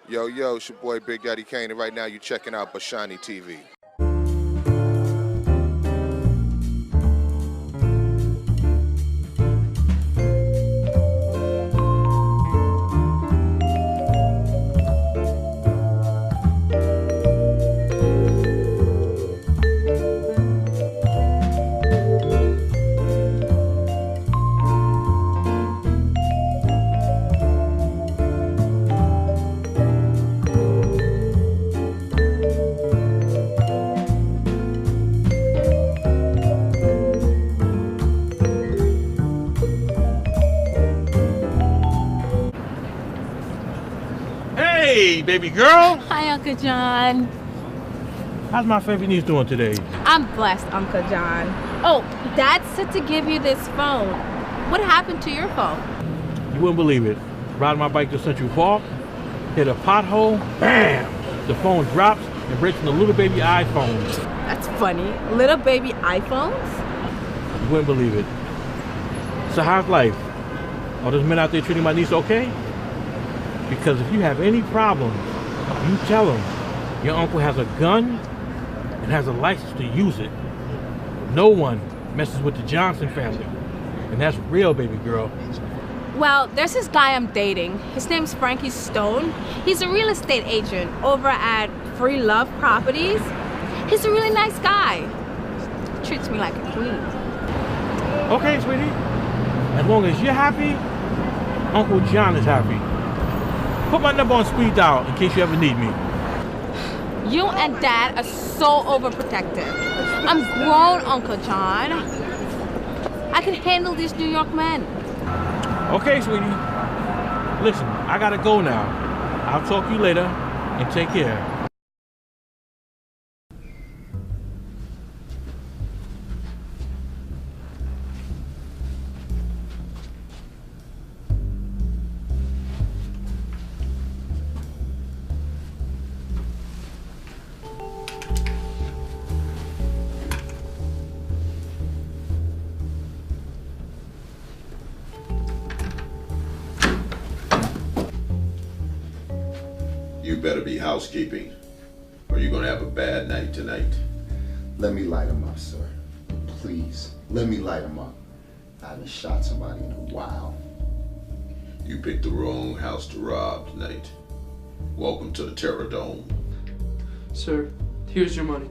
Yo, yo, it's your boy Big Daddy Kane, and right now you're checking out Bashani TV. Hey, baby girl. Hi, Uncle John. How's my favorite niece doing today? I'm blessed, Uncle John. Oh, Dad said to give you this phone. What happened to your phone? You wouldn't believe it. Riding my bike to Central Park, hit a pothole, bam! The phone drops and breaks into little baby iPhones. That's funny. Little baby iPhones? You wouldn't believe it. So how's life? Are those men out there treating my niece okay? Because if you have any problems, you tell them your uncle has a gun and has a license to use it. No one messes with the Johnson family. And that's real, baby girl. Well, there's this guy I'm dating. His name's Frankie Stone. He's a real estate agent over at Free Love Properties. He's a really nice guy. Treats me like a queen. Okay, sweetie. As long as you're happy, Uncle John is happy. Put my number on speed dial in case you ever need me. You and Dad are so overprotective. I'm grown, Uncle John. I can handle these New York men. Okay, sweetie. Listen, I gotta go now. I'll talk to you later and take care. You better be housekeeping, or you're gonna have a bad night tonight. Let me light him up, sir. Please, let me light him up. I haven't shot somebody in a while. You picked the wrong house to rob tonight. Welcome to the Terror Dome. Sir, here's your money.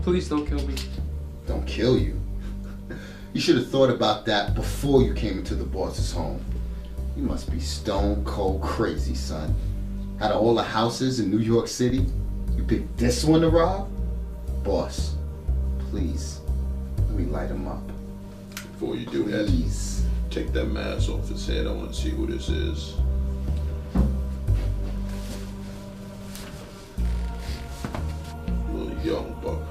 Please don't kill me. Don't kill you. You should have thought about that before you came into the boss's home. You must be stone cold crazy, son. Out of all the houses in New York City, you picked this one to rob? Boss, please, let me light him up. Before you do Please. that, take that mask off his head. I want to see who this is. Little young buck.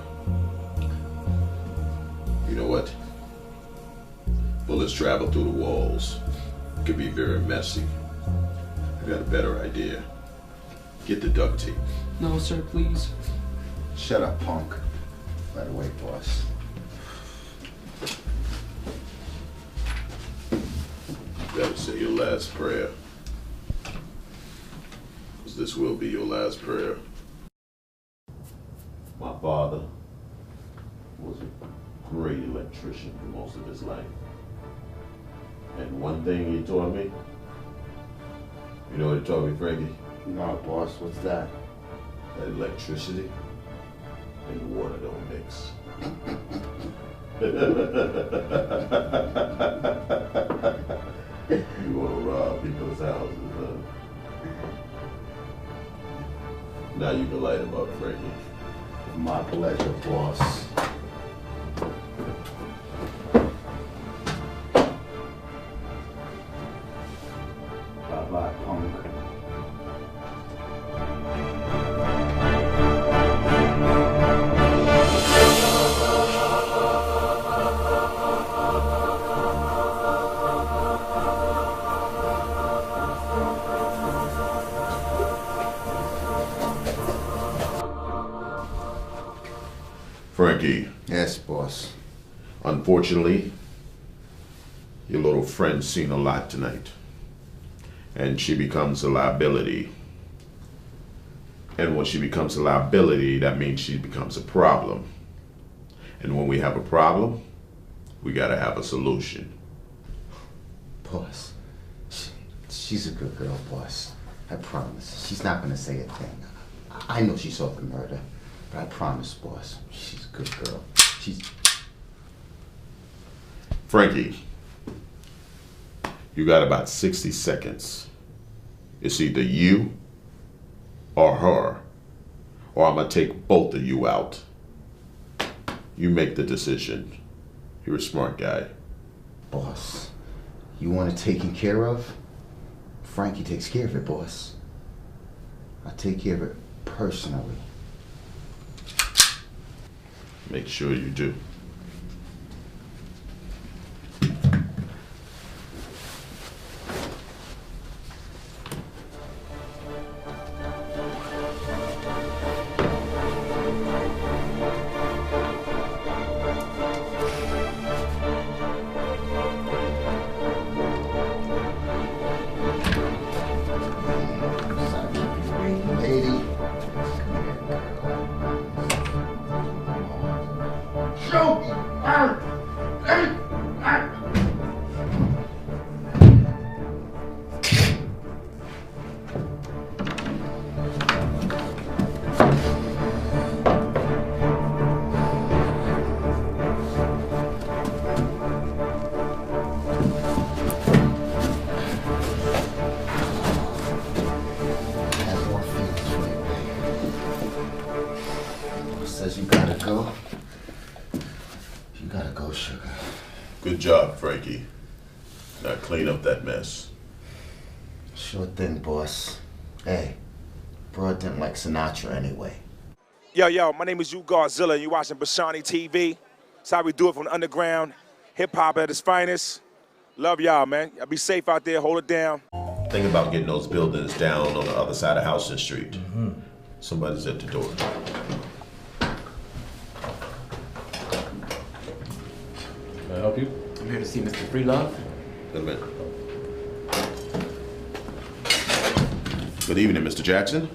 You know what? Bullets travel through the walls. It could be very messy. I got a better idea. Get the duct tape. No, sir, please. Shut up, punk. Right away, boss. You better say your last prayer. Because this will be your last prayer. My father was a great electrician for most of his life. And one thing he taught me, you know what he taught me, Frankie? No, boss, what's that? That electricity and water don't mix. You want to rob people's houses, huh? Now you can light them up, Frankie. My pleasure, boss. Bye-bye, punk. Frankie, Yes, boss. unfortunately, your little friend's seen a lot tonight. And she becomes a liability. And when she becomes a liability, that means she becomes a problem. And when we have a problem, we gotta have a solution. Boss, she's a good girl, boss. I promise. She's not gonna say a thing. I know she saw the murder, but I promise, boss, she's a good girl. She's... Frankie, you got about 60 seconds. It's either you or her, or I'm gonna take both of you out. You make the decision. You're a smart guy. Boss, you want it taken care of? Frankie takes care of it, boss. I take care of it personally. Make sure you do. Says you gotta go. You gotta go, sugar. Good job, Frankie. Now clean up that mess. Sure thing, boss. Hey, broad didn't like Sinatra anyway. Yo, my name is You Godzilla, and you're watching Bashani TV. That's how we do it from the underground. Hip-hop at its finest. Love y'all, man. Y'all be safe out there. Hold it down. Think about getting those buildings down on the other side of Houston Street. Somebody's at the door. Can I help you? I'm here to see Mr. Freelove. Wait a minute. Good evening, Mr. Jackson.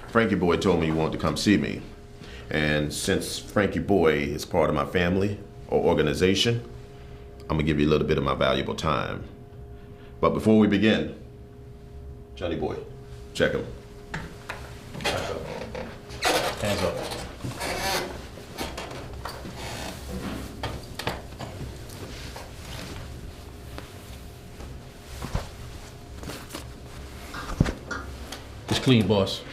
Frankie Boy told me you wanted to come see me. And since Frankie Boy is part of my family or organization, I'm gonna give you a little bit of my valuable time. But before we begin, Johnny Boy, check him. Hands up. It's clean, boss.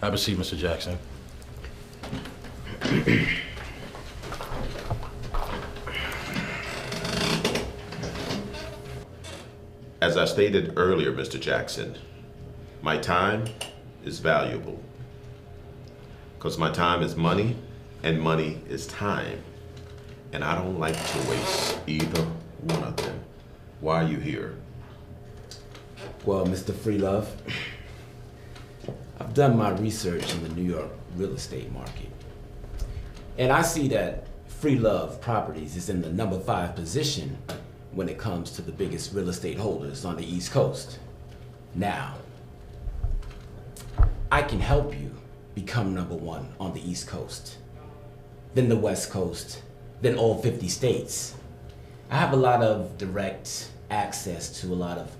Have a seat, Mr. Jackson. As I stated earlier, Mr. Jackson, my time is valuable. Because my time is money, and money is time. And I don't like to waste either one of them. Why are you here? Well, Mr. Freelove, I've done my research in the New York real estate market. And I see that Freelove Properties is in the number 5 position when it comes to the biggest real estate holders on the East Coast. Now, I can help you become number 1 on the East Coast, then the West Coast, then all 50 states. I have a lot of direct access to a lot of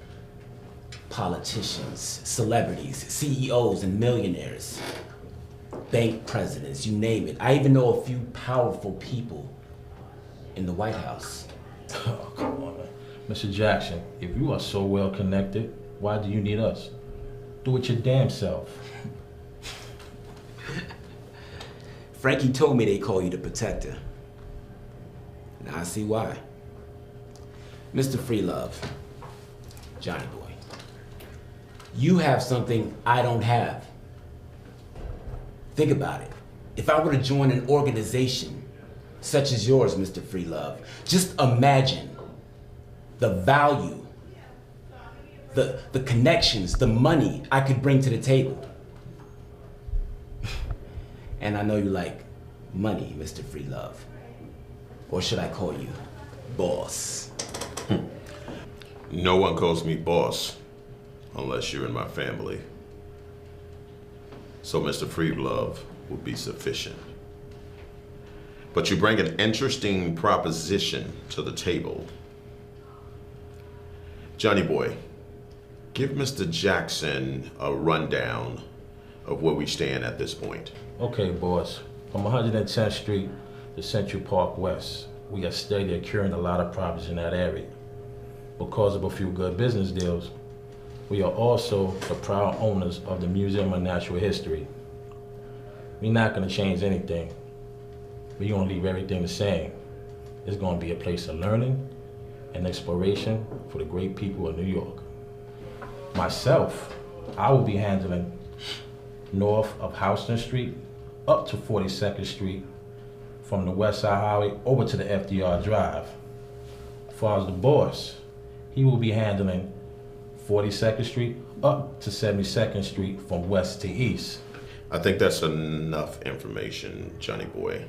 politicians, celebrities, CEOs, and millionaires, bank presidents, you name it. I even know a few powerful people in the White House. Oh, come on, man. Mr. Jackson, if you are so well connected, why do you need us? Do it your damn self. Frankie told me they call you the protector. Now I see why. Mr. Freelove, Johnny Boy, you have something I don't have. Think about it. If I were to join an organization such as yours, Mr. Freelove, just imagine the value, the connections, the money I could bring to the table. And I know you like money, Mr. Freelove. Or should I call you boss? No one calls me boss unless you're in my family. so Mr. Freelove will be sufficient. But you bring an interesting proposition to the table. Johnny boy, give Mr. Jackson a rundown of where we stand at this point. Okay, boss. From 110th Street to Central Park West, we are steadily accruing a lot of properties in that area. Because of a few good business deals, we are also the proud owners of the Museum of Natural History. We're not going to change anything. We're going to leave everything the same. It's going to be a place of learning and exploration for the great people of New York. Myself, I will be handling north of Houston Street up to 42nd Street, from the West Side Highway over to the FDR Drive. As far as the boss, he will be handling 42nd Street up to 72nd Street from west to east. I think that's enough information, Johnny boy.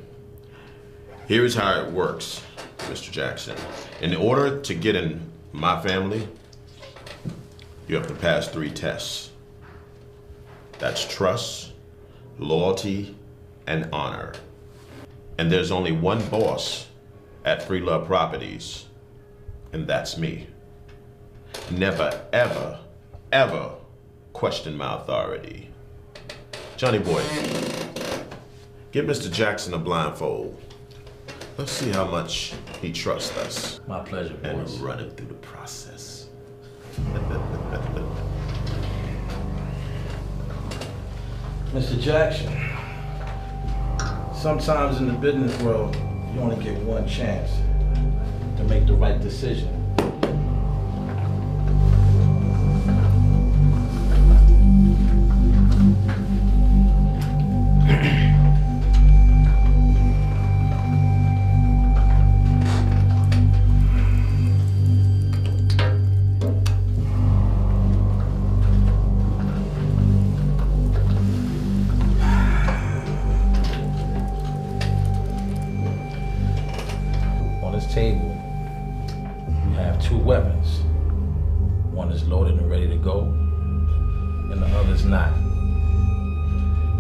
Here's how it works, Mr. Jackson. In order to get in my family, you have to pass 3 tests. That's trust, loyalty, and honor. And there's only one boss at Freelove Properties, and that's me. Never, ever, ever question my authority. Johnny boy, give Mr. Jackson a blindfold. Let's see how much he trusts us. My pleasure, boss. And run it through the process. Mr. Jackson, sometimes in the business world, you only get one chance to make the right decision. Table, you have 2 weapons. One is loaded and ready to go, and the other is not.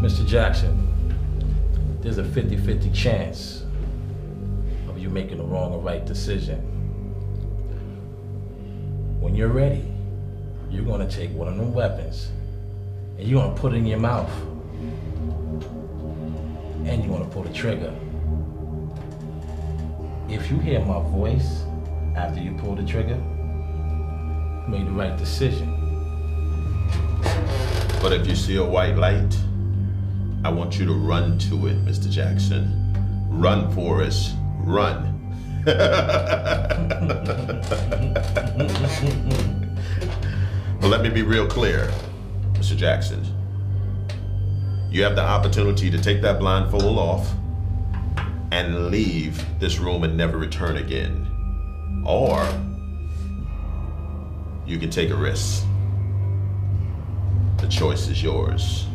Mr. Jackson, there's a 50-50 chance of you making the wrong or right decision. When you're ready, you're gonna take one of them weapons and you're gonna put it in your mouth, and you're gonna pull the trigger. If you hear my voice after you pull the trigger, you made the right decision. But if you see a white light, I want you to run to it, Mr. Jackson. Run, Forrest, run. But let me be real clear, Mr. Jackson. You have the opportunity to take that blindfold off and leave this room and never return again. Or you can take a risk. The choice is yours.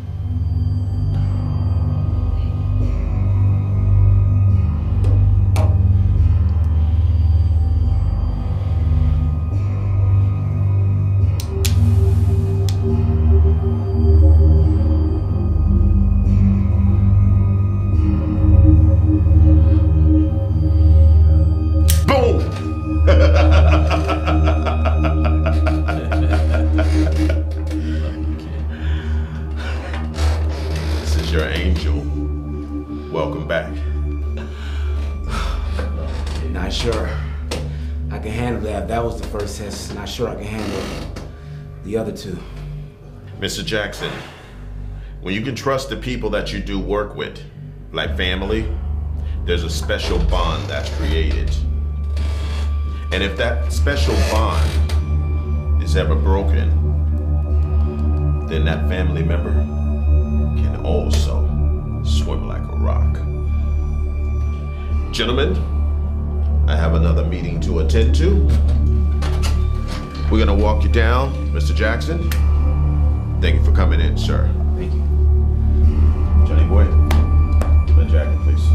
This is your angel. Welcome back. Not sure I can handle that. That was the first test. Not sure I can handle the other 2. Mr. Jackson, when you can trust the people that you do work with, like family, there's a special bond that's created. And if that special bond is ever broken, then that family member can also swim like a rock. Gentlemen, I have another meeting to attend to. We're gonna walk you down, Mr. Jackson. Thank you for coming in, sir. Thank you. Johnny boy, my jacket, please.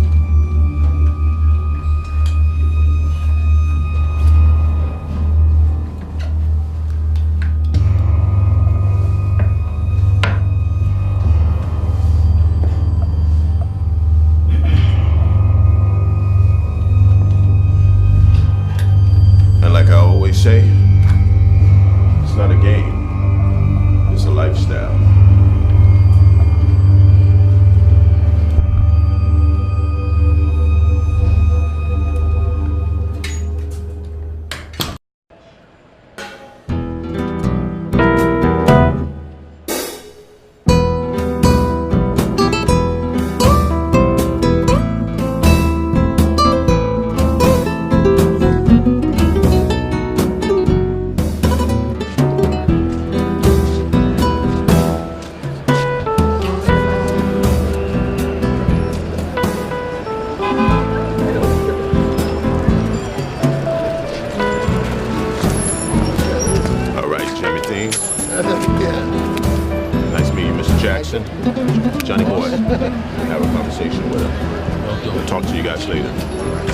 Jackson. Johnny Boy, have a conversation with him. We'll talk to you guys later.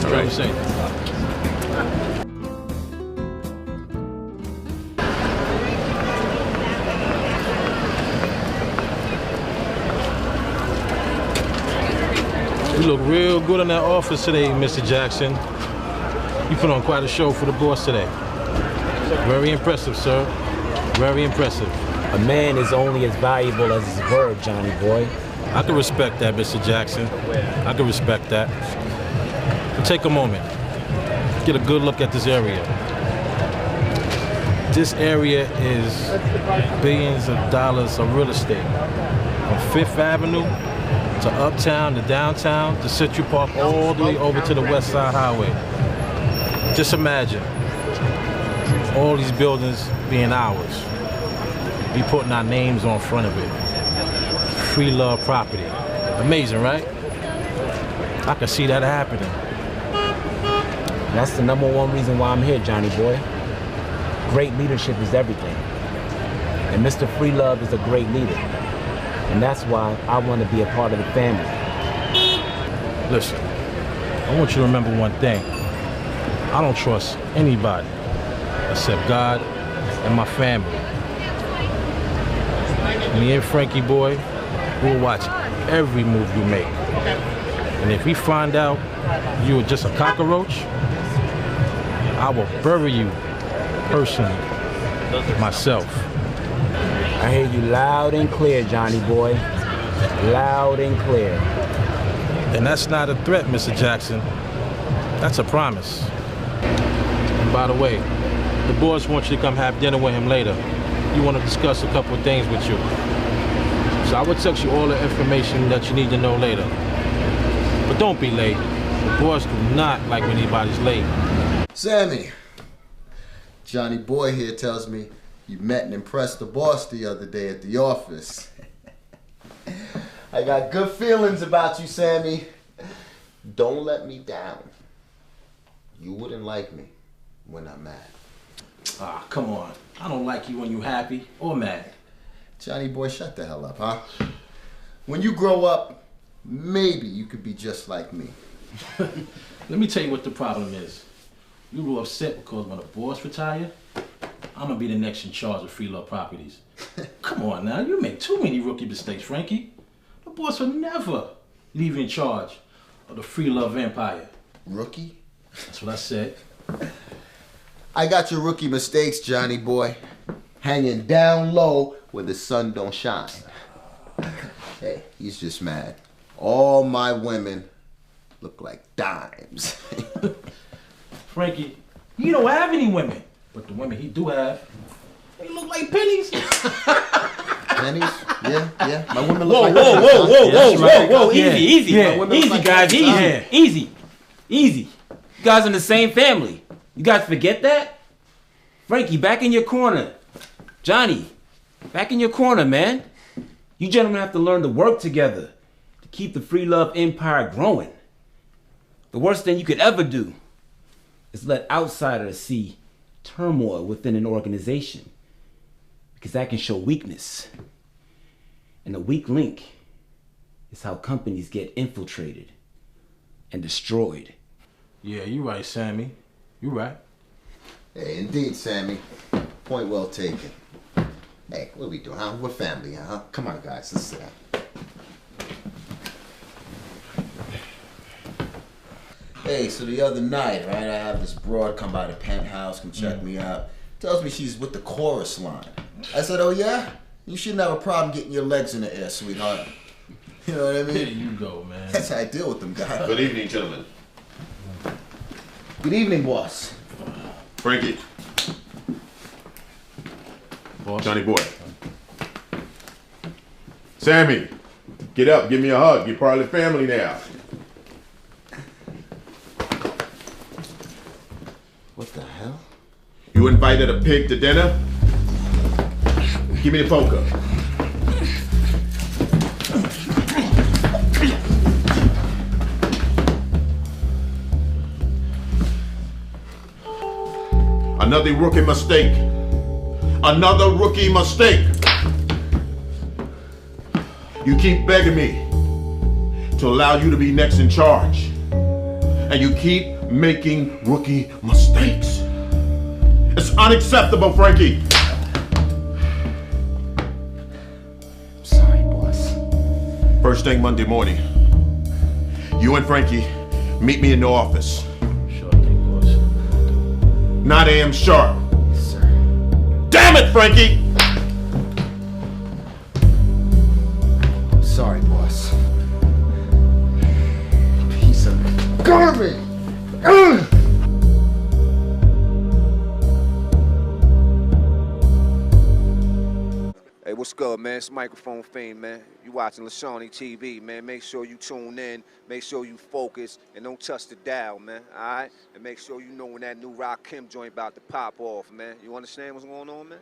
All right? You look real good in that office today, Mr. Jackson. You put on quite a show for the boss today. Very impressive, sir. Very impressive. A man is only as valuable as his word, Johnny boy. I can respect that, Mr. Jackson. I can respect that. But take a moment. Get a good look at this area. This area is billions of dollars of real estate. From Fifth Avenue to Uptown to Downtown to Central Park all the way over to the West Side Highway. Just imagine all these buildings being ours. We putting our names on front of it. Free love property. Amazing, right? I can see that happening. That's the #1 reason why I'm here, Johnny boy. Great leadership is everything. And Mr. Free Love is a great leader. And that's why I want to be a part of the family. Listen, I want you to remember one thing. I don't trust anybody except God and my family. Me and Frankie boy, we'll watch every move you make. And if we find out you were just a cockroach, I will bury you personally, myself. I hear you loud and clear, Johnny boy. Loud and clear. And that's not a threat, Mr. Jackson. That's a promise. And by the way, the boss wants you to come have dinner with him later. You want to discuss a couple of things with you. So I will text you all the information that you need to know later. But don't be late. The boss do not like when anybody's late. Sammy, Johnny Boy here tells me you met and impressed the boss the other day at the office. I got good feelings about you, Sammy. Don't let me down. You wouldn't like me when I'm mad. Ah, come on. I don't like you when you're happy or mad. Johnny Boy, shut the hell up, huh? When you grow up, maybe you could be just like me. Let me tell you what the problem is. You were upset because when the boss retire, I'm gonna be the next in charge of Free Love Properties. Come on now, you make too many rookie mistakes, Frankie. The boss will never leave you in charge of the Free Love Empire. Rookie? That's what I said. I got your rookie mistakes, Johnny Boy. Hanging down low where the sun don't shine. Hey, he's just mad. All my women look like dimes. Frankie, he don't have any women. But the women he do have, they look like pennies. Pennies? Yeah. My women Whoa, look like whoa, Yeah. easy, Yeah. easy, like guys, pennies, easy. You guys are in the same family. You guys forget that? Frankie, back in your corner. Johnny, back in your corner, man. You gentlemen have to learn to work together to keep the Free Love Empire growing. The worst thing you could ever do is let outsiders see turmoil within an organization, because that can show weakness. And a weak link is how companies get infiltrated and destroyed. Yeah, you're right, Sammy. You're right. Hey, indeed, Sammy. Point well taken. Hey, what are we doing, huh? We're family, huh? Come on, guys, let's sit down. Hey, so the other night, right, I have this broad come by the penthouse, come check me out. Tells me she's with the chorus line. I said, oh yeah? You shouldn't have a problem getting your legs in the air, sweetheart. You know what I mean? There you go, man. That's how I deal with them guys. Good evening, gentlemen. Good evening, boss. Frankie. Boss. Johnny Boy. Sammy, get up, give me a hug. You're part of the family now. What the hell? You invited a pig to dinner? Give me the poker. Another rookie mistake. Another rookie mistake. You keep begging me to allow you to be next in charge. And you keep making rookie mistakes. It's unacceptable, Frankie. I'm sorry, boss. First thing Monday morning, you and Frankie meet me in the office. Sure thing, boss. 9 a.m. sharp. Yes, sir. Damn it, Frankie! I'm sorry, boss. Piece of garbage! Ugh! Hey, what's good, man? It's Microphone Fame, man. You watching Lashani TV, man. Make sure you tune in, make sure you focus, and don't touch the dial, man, all right? And make sure you know when that new Rakim joint about to pop off, man. You understand what's going on, man?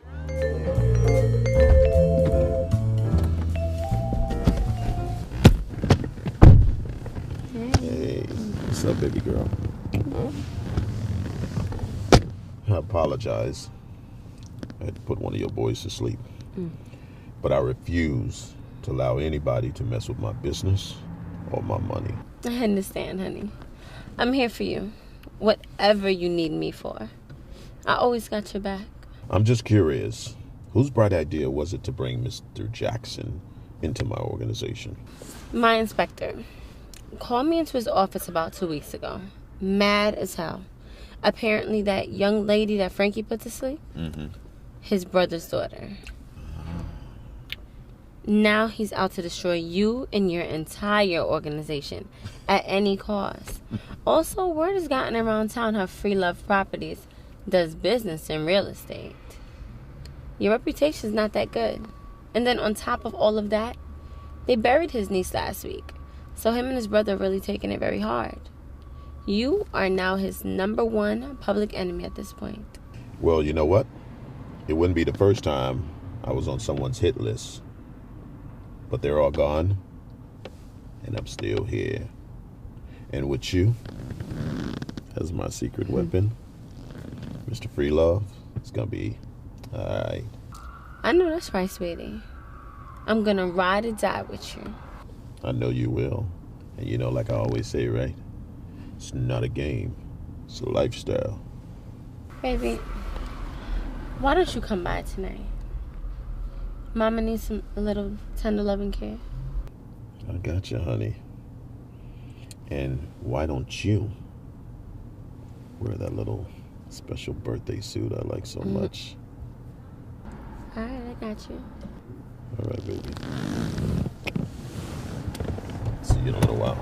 Hey, what's up, baby girl? I apologize. I had to put one of your boys to sleep. But I refuse to allow anybody to mess with my business or my money. I understand, honey. I'm here for you. Whatever you need me for. I always got your back. I'm just curious, whose bright idea was it to bring Mr. Jackson into my organization? My inspector called me into his office about 2 weeks ago. Mad as hell. Apparently that young lady that Frankie put to sleep, his brother's daughter. Now he's out to destroy you and your entire organization at any cost. Also, word has gotten around town how Free Love Properties does business in real estate. Your reputation's not that good. And then on top of all of that, they buried his niece last week. So him and his brother are really taking it very hard. You are now his #1 public enemy at this point. Well, you know what? It wouldn't be the first time I was on someone's hit list. But they're all gone, and I'm still here. And with you, as my secret weapon, Mr. Free Love, it's gonna be all right. I know that's right, sweetie. I'm gonna ride or die with you. I know you will. And you know, like I always say, right? It's not a game, it's a lifestyle. Baby, why don't you come by tonight? Mama needs a little tender loving care. I got you, honey. And why don't you wear that little special birthday suit I like so much? All right, I got you. All right, baby. See you in a little while.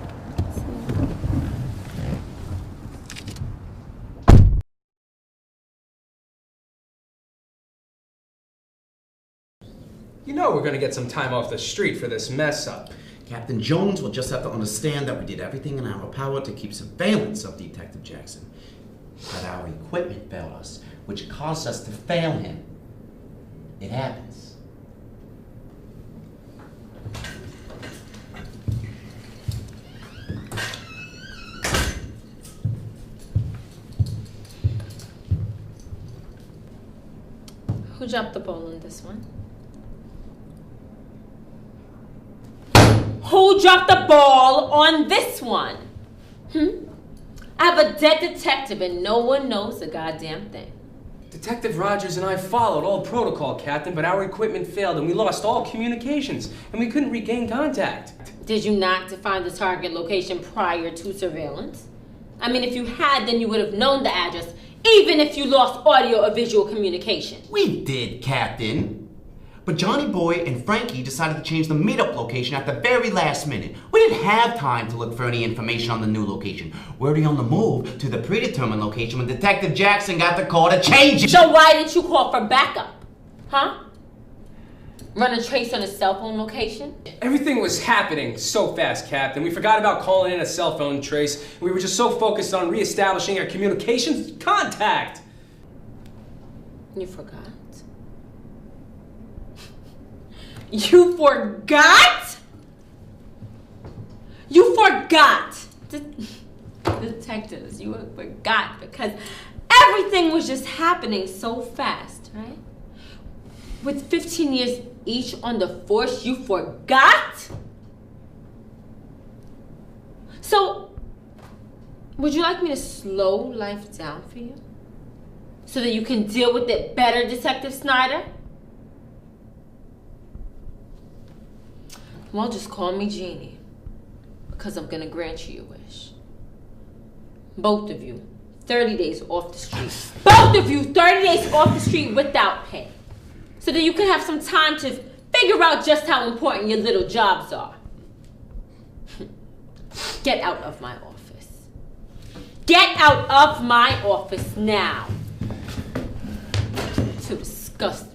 You know we're gonna get some time off the street for this mess up. Captain Jones will just have to understand that we did everything in our power to keep surveillance of Detective Jackson. But our equipment failed us, which caused us to fail him. It happens. Who dropped the ball on this one? Who dropped the ball on this one? I have a dead detective and no one knows a goddamn thing. Detective Rogers and I followed all protocol, Captain, but our equipment failed and we lost all communications and we couldn't regain contact. Did you not define the target location prior to surveillance? I mean, if you had, then you would have known the address, even if you lost audio or visual communication. We did, Captain. But Johnny Boy and Frankie decided to change the meetup location at the very last minute. We didn't have time to look for any information on the new location. We're already on the move to the predetermined location when Detective Jackson got the call to change it. So why didn't you call for backup? Huh? Run a trace on his cell phone location? Everything was happening so fast, Captain. We forgot about calling in a cell phone trace. We were just so focused on reestablishing our communications contact. You forgot? You forgot? You forgot! Detectives, you forgot because everything was just happening so fast, right? With 15 years each on the force, you forgot? Would you like me to slow life down for you? So that you can deal with it better, Detective Snyder? Well, just call me Jeannie. Because I'm gonna grant you your wish. Both of you, 30 days off the street. Both of you, 30 days off the street without pay. So that you can have some time to figure out just how important your little jobs are. Get out of my office. Get out of my office now. So disgusting.